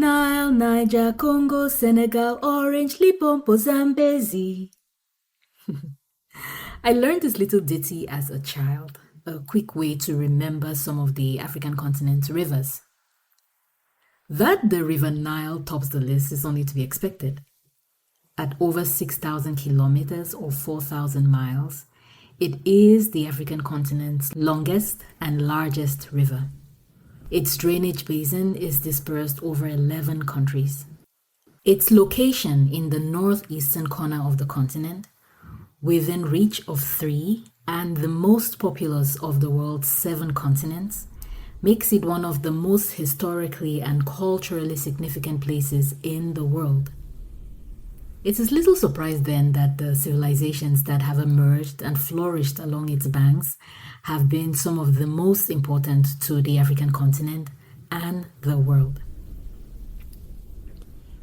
Nile, Niger, Congo, Senegal, Orange, Limpopo, Zambezi. I learned this little ditty as a child, a quick way to remember some of the African continent's rivers. That the river Nile tops the list is only to be expected. At over 6,000 kilometers or 4,000 miles, it is the African continent's longest and largest river. Its drainage basin is dispersed over 11 countries. Its location in the northeastern corner of the continent, within reach of 3 and the most populous of the world's 7 continents, makes it one of the most historically and culturally significant places in the world. It is little surprise then that the civilizations that have emerged and flourished along its banks have been some of the most important to the African continent and the world.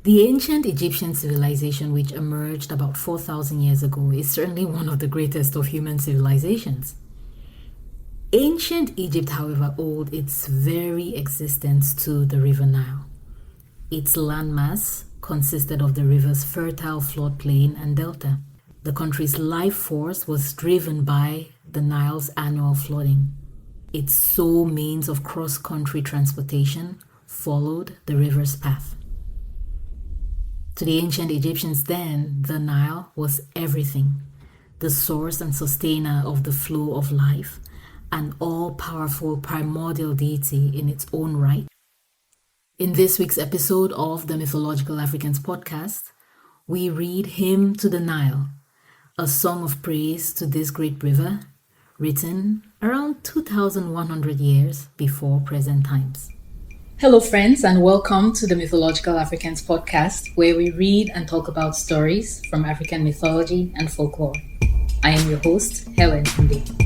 The ancient Egyptian civilization, which emerged about 4,000 years ago, is certainly one of the greatest of human civilizations. Ancient Egypt, however, owed its very existence to the river Nile. Its landmass consisted of the river's fertile floodplain and delta. The country's life force was driven by the Nile's annual flooding. Its sole means of cross-country transportation followed the river's path. To the ancient Egyptians then, the Nile was everything, the source and sustainer of the flow of life, an all-powerful primordial deity in its own right. In this week's episode of the Mythological Africans podcast, we read Hymn to the Nile, a song of praise to this great river, written around 2,100 years before present times. Hello friends, and welcome to the Mythological Africans podcast, where we read and talk about stories from African mythology and folklore. I am your host, Helen Nde.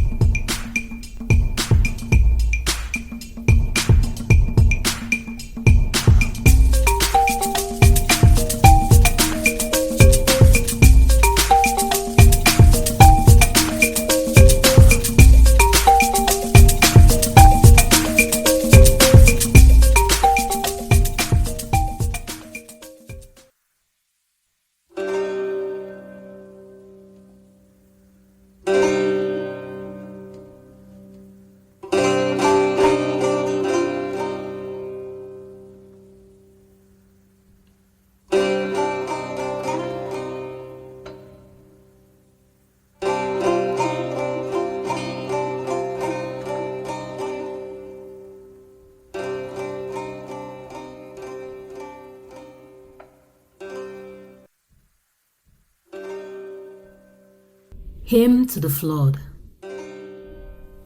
Hymn to the Flood.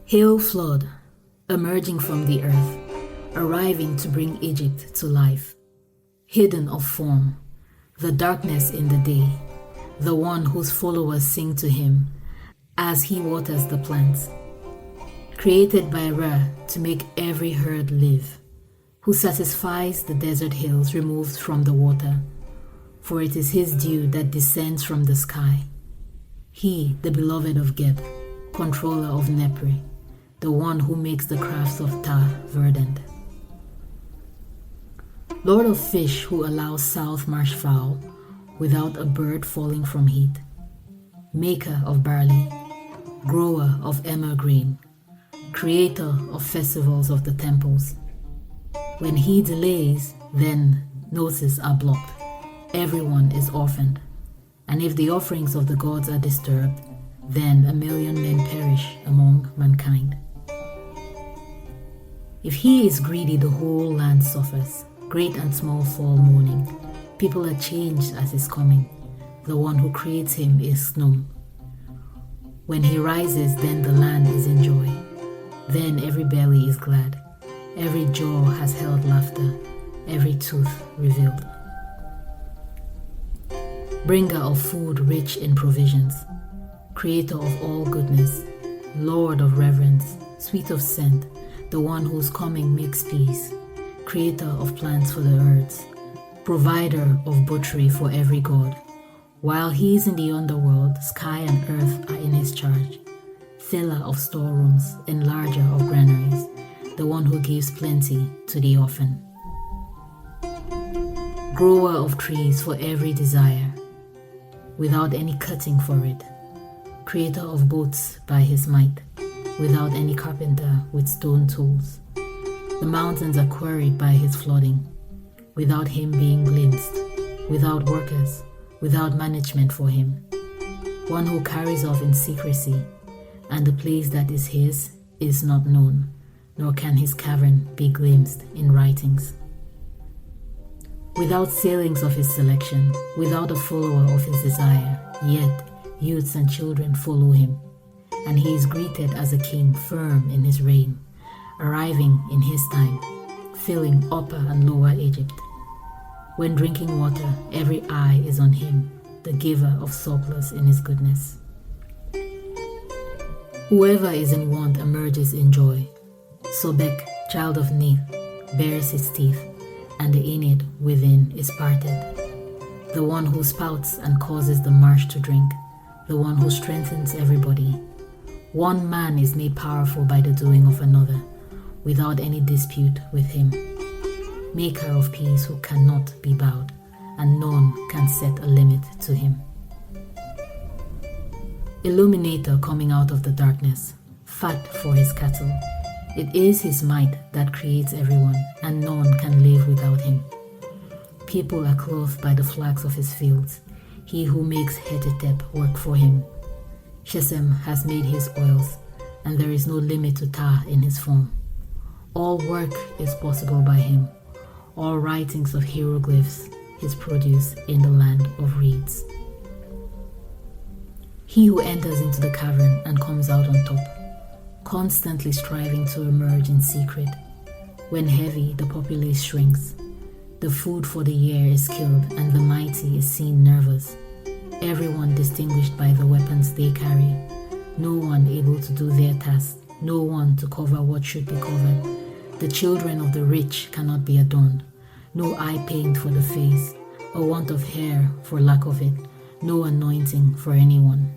Hail flood, emerging from the earth, arriving to bring Egypt to life. Hidden of form, the darkness in the day, the one whose followers sing to him as he waters the plants. Created by Ra to make every herd live, who satisfies the desert hills removed from the water, for it is his dew that descends from the sky. He, the beloved of Geb, controller of Nepri, the one who makes the crafts of Ta verdant. Lord of fish who allows south marsh fowl without a bird falling from heat. Maker of barley, grower of emerald green, creator of festivals of the temples. When he delays, then noses are blocked. Everyone is orphaned. And if the offerings of the gods are disturbed, then 1,000,000 men perish among mankind. If he is greedy, the whole land suffers. Great and small fall mourning. People are changed at his coming. The one who creates him is Snum. When he rises, then the land is in joy. Then every belly is glad. Every jaw has held laughter. Every tooth revealed. Bringer of food rich in provisions, creator of all goodness, Lord of reverence, sweet of scent, the one whose coming makes peace, creator of plants for the earths, provider of butchery for every god. While he is in the underworld, sky and earth are in his charge, filler of storerooms, enlarger of granaries, the one who gives plenty to the orphan. grower of trees for every desire, without any cutting for it, creator of boats by his might, without any carpenter with stone tools. The mountains are quarried by his flooding, without him being glimpsed, without workers, without management for him. One who carries off in secrecy, and the place that is his is not known, nor can his cavern be glimpsed in writings. Without sailings of his selection, without a follower of his desire, yet youths and children follow him, and he is greeted as a king firm in his reign, arriving in his time, filling upper and lower Egypt. When drinking water, every eye is on him, the giver of surplus in his goodness. Whoever is in want emerges in joy. Sobek, child of Nile, bares his teeth, and the Aeneid within is parted. The one who spouts and causes the marsh to drink, the one who strengthens everybody. One man is made powerful by the doing of another, without any dispute with him. Maker of peace who cannot be bowed, and none can set a limit to him. Illuminator coming out of the darkness, fat for his cattle. It is his might that creates everyone, and none can live without him. People are clothed by the flags of his fields, he who makes Hetetep work for him. Shesem has made his oils, and there is no limit to tar in his form. All work is possible by him, all writings of hieroglyphs, his produce in the land of reeds. He who enters into the cavern and comes out on top, constantly striving to emerge in secret. When heavy, the populace shrinks. The food for the year is killed, and the mighty is seen nervous. Everyone distinguished by the weapons they carry. No one able to do their task, no one to cover what should be covered. The children of the rich cannot be adorned. No eye paint for the face, a want of hair for lack of it, no anointing for anyone.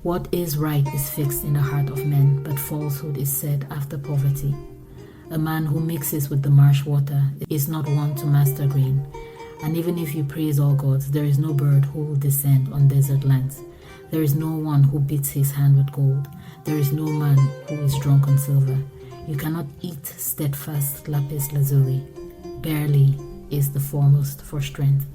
What is right is fixed in the heart of men, but falsehood is said after poverty. A man who mixes with the marsh water is not one to master grain. And even if you praise all gods, there is no bird who will descend on desert lands. There is no one who beats his hand with gold. There is no man who is drunk on silver. You cannot eat steadfast lapis lazuli. Barely is the foremost for strength.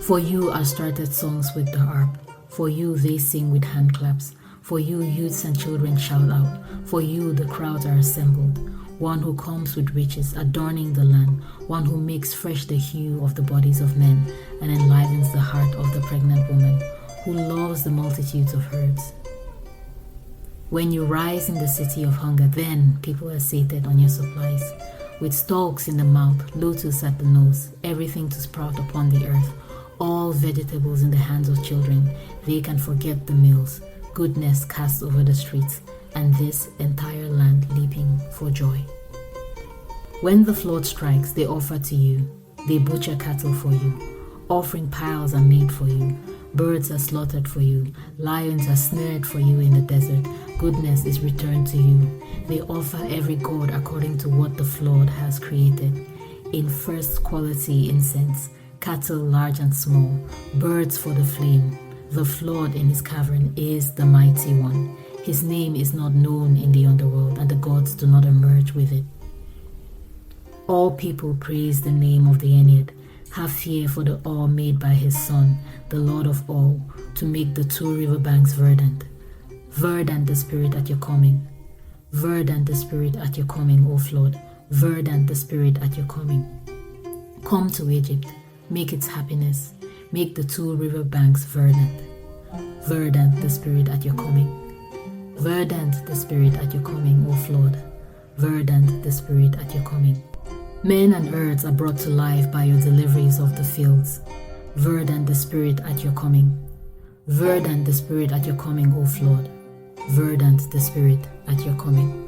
For you are started songs with the harp. For you they sing with hand claps. For you youths and children shout out. For you the crowds are assembled. One who comes with riches, adorning the land. One who makes fresh the hue of the bodies of men and enlivens the heart of the pregnant woman, who loves the multitudes of herds. When you rise in the city of hunger, then people are sated on your supplies. With stalks in the mouth, lotus at the nose, everything to sprout upon the earth, all vegetables in the hands of children, they can forget the mills, goodness cast over the streets, and this entire land leaping for joy. When the flood strikes, they offer to you, they butcher cattle for you, offering piles are made for you, birds are slaughtered for you, lions are snared for you in the desert, goodness is returned to you. They offer every god according to what the flood has created. In first quality incense, cattle large and small, birds for the flame. The flood in his cavern is the mighty one. His name is not known in the underworld, and the gods do not emerge with it. All people praise the name of the Aeneid. Have fear for the awe made by his son, the Lord of all, to make the two river banks verdant. Verdant the spirit at your coming. Verdant the spirit at your coming, O flood. Verdant the spirit at your coming. Come to Egypt, make its happiness. Make the two river banks verdant. Verdant the spirit at your coming. Verdant the spirit at your coming, O flood. Verdant the spirit at your coming. Men and earths are brought to life by your deliveries of the fields. Verdant the spirit at your coming. Verdant the spirit at your coming, O flood. Verdant the spirit at your coming.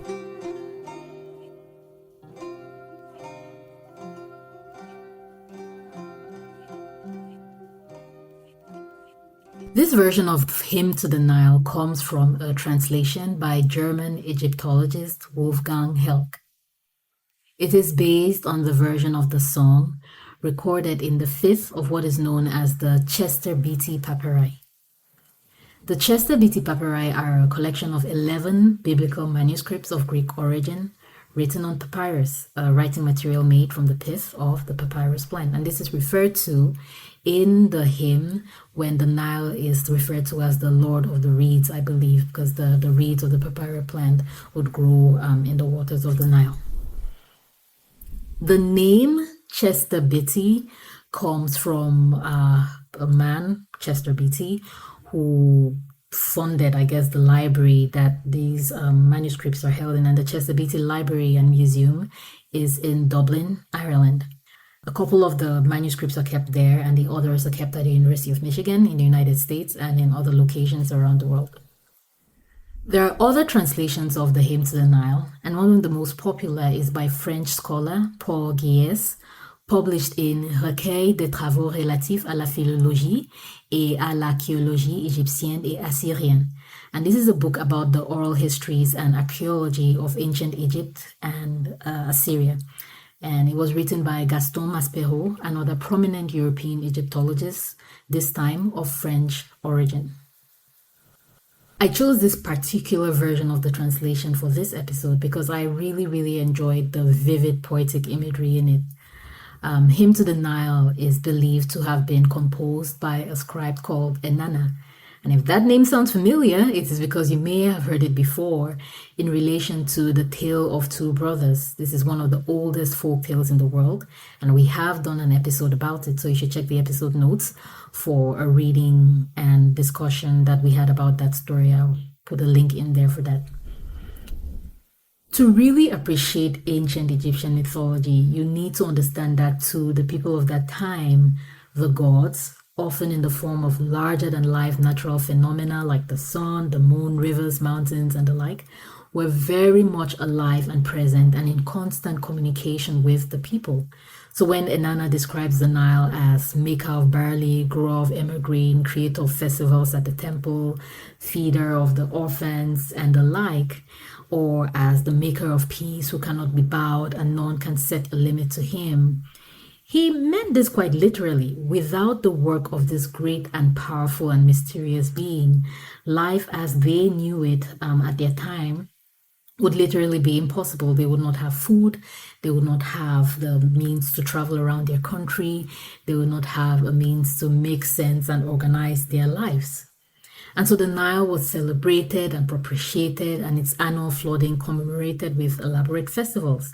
This version of Hymn to the Nile comes from a translation by German Egyptologist Wolfgang Helck. It is based on the version of the song recorded in the fifth of what is known as the Chester Beatty Papyri. The Chester Beatty Papyri are a collection of 11 biblical manuscripts of Greek origin written on papyrus, a writing material made from the pith of the papyrus plant. And this is referred to in the hymn when the Nile is referred to as the Lord of the Reeds, I believe, because the reeds of the papyrus plant would grow in the waters of the Nile. The name Chester Beatty comes from a man, Chester Beatty, who funded, I guess, the library that these manuscripts are held in. And the Chester Beatty Library and Museum is in Dublin, Ireland. A couple of the manuscripts are kept there, and the others are kept at the University of Michigan in the United States and in other locations around the world. There are other translations of the Hymn to the Nile, and one of the most popular is by French scholar Paul Guies, published in Recueil des travaux relatifs à la philologie et à l'archéologie égyptienne et assyrienne. And this is a book about the oral histories and archaeology of ancient Egypt and Assyria. And it was written by Gaston Maspero, another prominent European Egyptologist, this time of French origin. I chose this particular version of the translation for this episode because I really enjoyed the vivid poetic imagery in it. Hymn to the Nile is believed to have been composed by a scribe called Enana. And if that name sounds familiar, it is because you may have heard it before in relation to the tale of two brothers. This is one of the oldest folk tales in the world, and we have done an episode about it, so you should check the episode notes for a reading and discussion that we had about that story. I'll put a link in there for that. To really appreciate ancient Egyptian mythology, you need to understand that to the people of that time, the gods, often in the form of larger-than-life natural phenomena like the sun, the moon, rivers, mountains, and the like, were very much alive and present and in constant communication with the people. So when Enana describes the Nile as maker of barley, grower of evergreen, creator of festivals at the temple, feeder of the orphans, and the like, or as the maker of peace who cannot be bowed and none can set a limit to him, he meant this quite literally. Without the work of this great and powerful and mysterious being, life as they knew it at their time would literally be impossible. They would not have food. They would not have the means to travel around their country. They would not have a means to make sense and organize their lives. And so the Nile was celebrated and propitiated, and its annual flooding commemorated with elaborate festivals.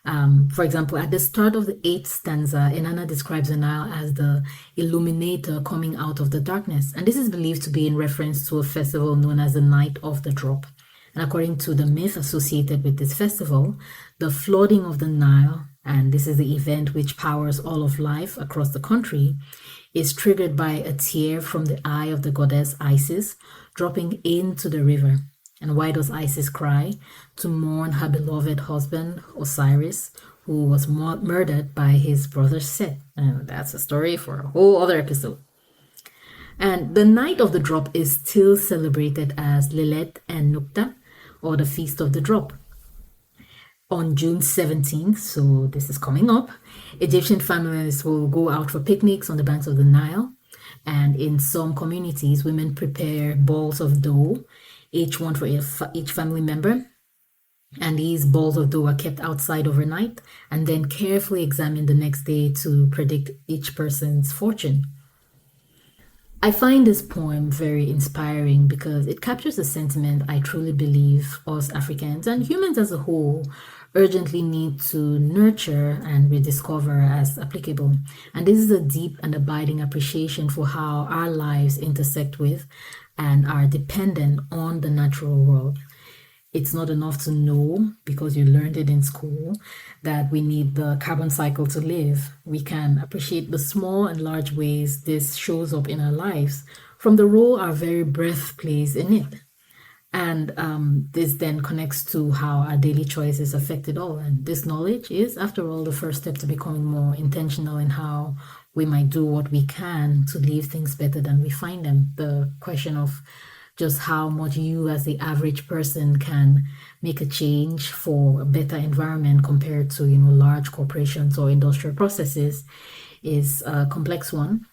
For example, at the start of the 8th stanza, Enana describes the Nile as the illuminator coming out of the darkness. And this is believed to be in reference to a festival known as the Night of the Drop. And according to the myth associated with this festival, the flooding of the Nile, and this is the event which powers all of life across the country, is triggered by a tear from the eye of the goddess Isis dropping into the river. And why does Isis cry? To mourn her beloved husband, Osiris, who was murdered by his brother Set. And that's a story for a whole other episode. And the night of the drop is still celebrated as Lilet and Nukta, or the Feast of the Drop. On June 17th, so this is coming up, Egyptian families will go out for picnics on the banks of the Nile. And in some communities, women prepare balls of dough, each one for each family member. And these balls of dough are kept outside overnight and then carefully examined the next day to predict each person's fortune. I find this poem very inspiring because it captures a sentiment I truly believe us Africans and humans as a whole urgently need to nurture and rediscover as applicable. And this is a deep and abiding appreciation for how our lives intersect with and are dependent on the natural world. It's not enough to know, because you learned it in school, that we need the carbon cycle to live. We can appreciate the small and large ways this shows up in our lives, from the role our very breath plays in it. And this then connects to how our daily choices affect it all. And this knowledge is, after all, the first step to becoming more intentional in how we might do what we can to leave things better than we find them. The question of just how much you as the average person can make a change for a better environment compared to, large corporations or industrial processes is a complex one.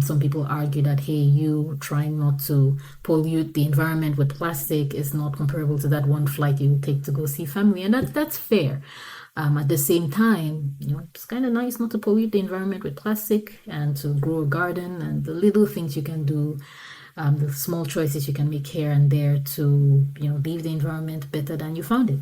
Some people argue that, hey, you trying not to pollute the environment with plastic is not comparable to that one flight you take to go see family, and that's fair. At the same time, it's kind of nice not to pollute the environment with plastic and to grow a garden and the little things you can do, the small choices you can make here and there to, leave the environment better than you found it.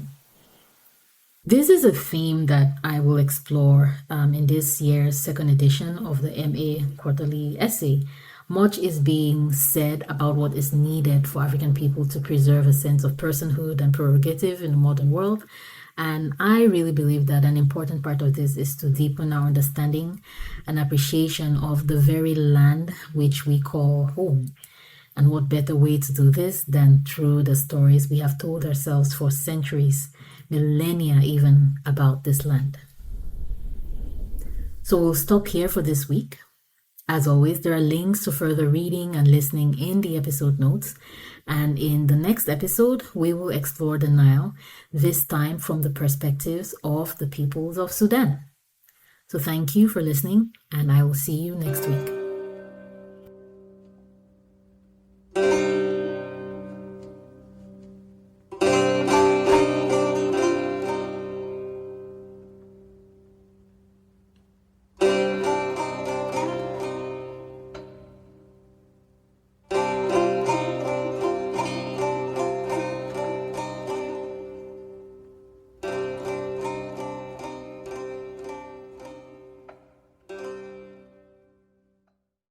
This is a theme that I will explore in this year's second edition of the MA Quarterly Essay. Much is being said about what is needed for African people to preserve a sense of personhood and prerogative in the modern world. And I really believe that an important part of this is to deepen our understanding and appreciation of the very land which we call home. And what better way to do this than through the stories we have told ourselves for centuries, millennia even, about this land. So we'll stop here for this week. As always, there are links to further reading and listening in the episode notes. And in the next episode, we will explore the Nile, this time from the perspectives of the peoples of Sudan. So thank you for listening, and I will see you next week.